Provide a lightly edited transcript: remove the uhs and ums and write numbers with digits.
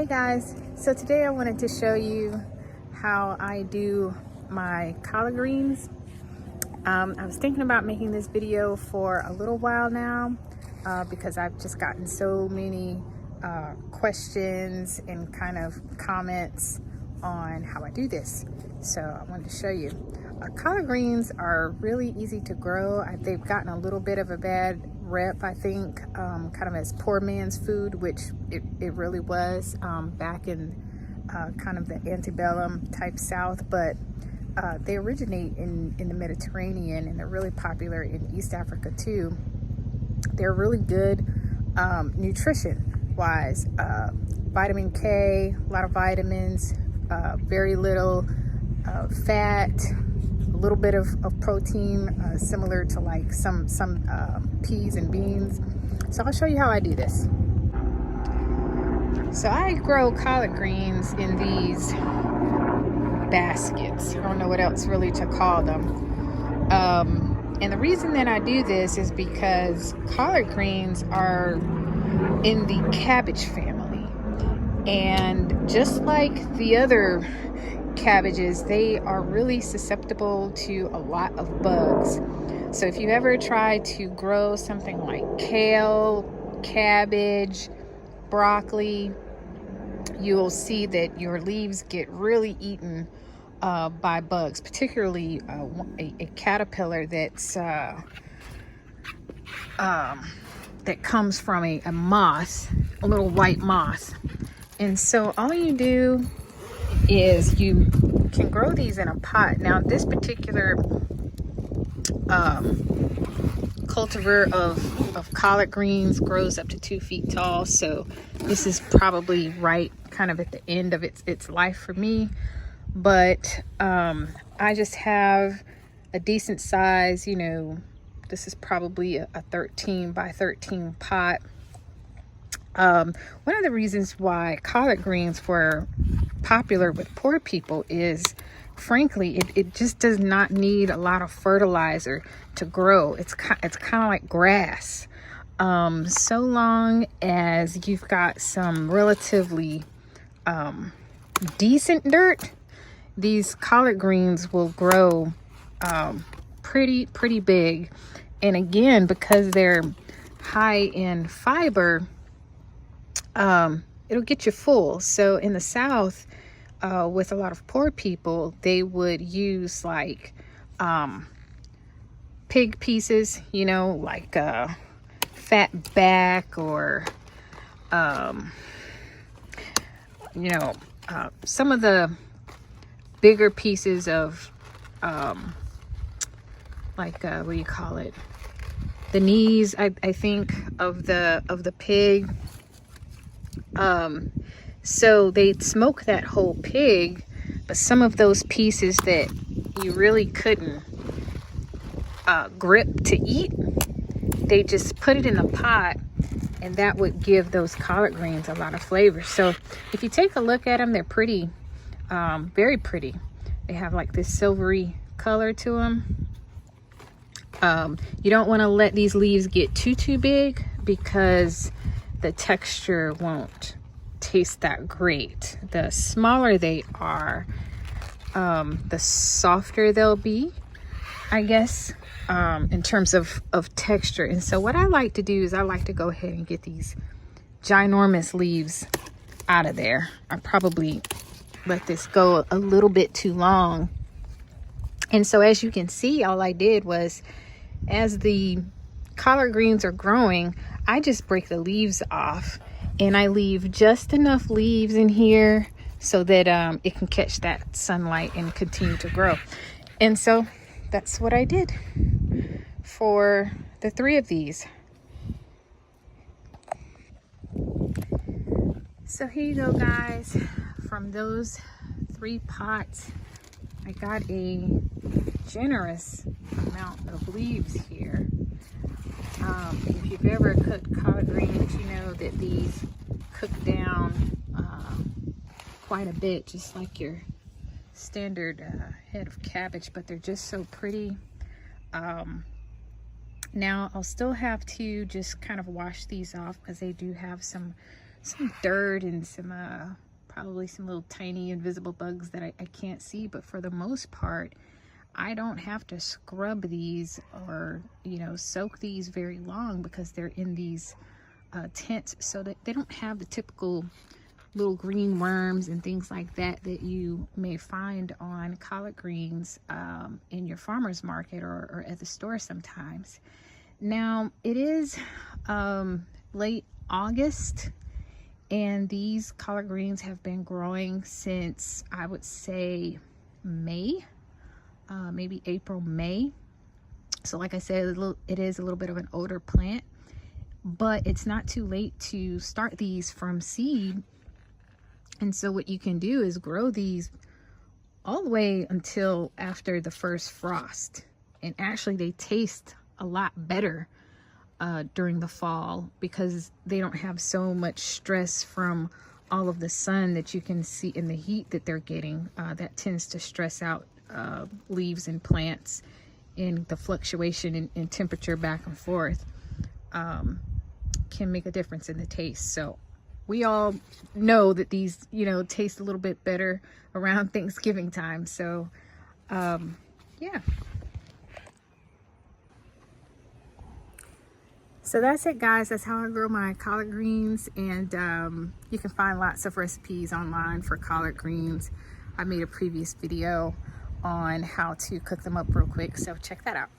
guys, so today I wanted to show you how I do my collard greens. I was thinking about making this video for a little while now because I've just gotten so many questions and kind of comments on how I do this. So I wanted to show you. Collard greens are really easy to grow. They've gotten a little bit of a bad rep, I think, kind of as poor man's food, which it really was back in kind of the antebellum type South, but they originate in the Mediterranean, and they're really popular in East Africa too. They're really good nutrition wise, vitamin K, a lot of vitamins, very little fat, a little bit of protein, similar to like some peas and beans. So I'll show you how I do this. So I grow collard greens in these baskets. I don't know what else really to call them. And the reason that I do this is because collard greens are in the cabbage family. And just like the other cabbages, they are really susceptible to a lot of bugs. So if you ever try to grow something like kale, cabbage, broccoli, you'll see that your leaves get really eaten by bugs, particularly a caterpillar that's that comes from a moth, a little white moth. And so all you do is you can grow these in a pot. Now this particular cultivar of collard greens grows up to 2 feet tall, so this is probably right kind of at the end of its life for me. But I just have a decent size, you know, this is probably a 13 by 13 pot. One of the reasons why collard greens were popular with poor people is, frankly, it just does not need a lot of fertilizer to grow. It's kind of like grass. So long as you've got some relatively decent dirt, these collard greens will grow pretty big. And again, because they're high in fiber, it'll get you full. So in the South, with a lot of poor people, they would use like pig pieces, you know, like fat back, or you know, some of the bigger pieces of like what do you call it, the knees, I think, of the pig. So they'd smoke that whole pig, but some of those pieces that you really couldn't grip to eat, they just put it in a pot, and that would give those collard greens a lot of flavor. So if you take a look at them, they're pretty, very pretty. They have like this silvery color to them. You don't want to let these leaves get too big, because the texture won't taste that great. The smaller they are, the softer they'll be, I guess, in terms of texture. And so what I like to do is I like to go ahead and get these ginormous leaves out of there. I probably let this go a little bit too long. And so as you can see, all I did was, as the collard greens are growing, I just break the leaves off, and I leave just enough leaves in here so that it can catch that sunlight and continue to grow. And so that's what I did for the 3 of these. So here you go, guys. From those 3 pots, I got a generous amount of leaves here. If you've ever cooked collard greens, you know that these cook down quite a bit, just like your standard head of cabbage, but they're just so pretty. Now I'll still have to just kind of wash these off because they do have some some dirt and some probably some little tiny invisible bugs that I can't see, but for the most part I don't have to scrub these or, you know, soak these very long because they're in these tents, so that they don't have the typical little green worms and things like that that you may find on collard greens in your farmer's market or at the store sometimes. Now it is late August, and these collard greens have been growing since, I would say, May, maybe April, May. So like I said, it is a little bit of an older plant, but it's not too late to start these from seed. And so what you can do is grow these all the way until after the first frost. And actually they taste a lot better during the fall because they don't have so much stress from all of the sun that you can see in the heat that they're getting. That tends to stress out leaves and plants, and the fluctuation in temperature back and forth can make a difference in the taste. So we all know that these, you know, taste a little bit better around Thanksgiving time. So yeah. So that's it, guys. That's how I grow my collard greens, and you can find lots of recipes online for collard greens. I made a previous video on how to cook them up real quick, so check that out.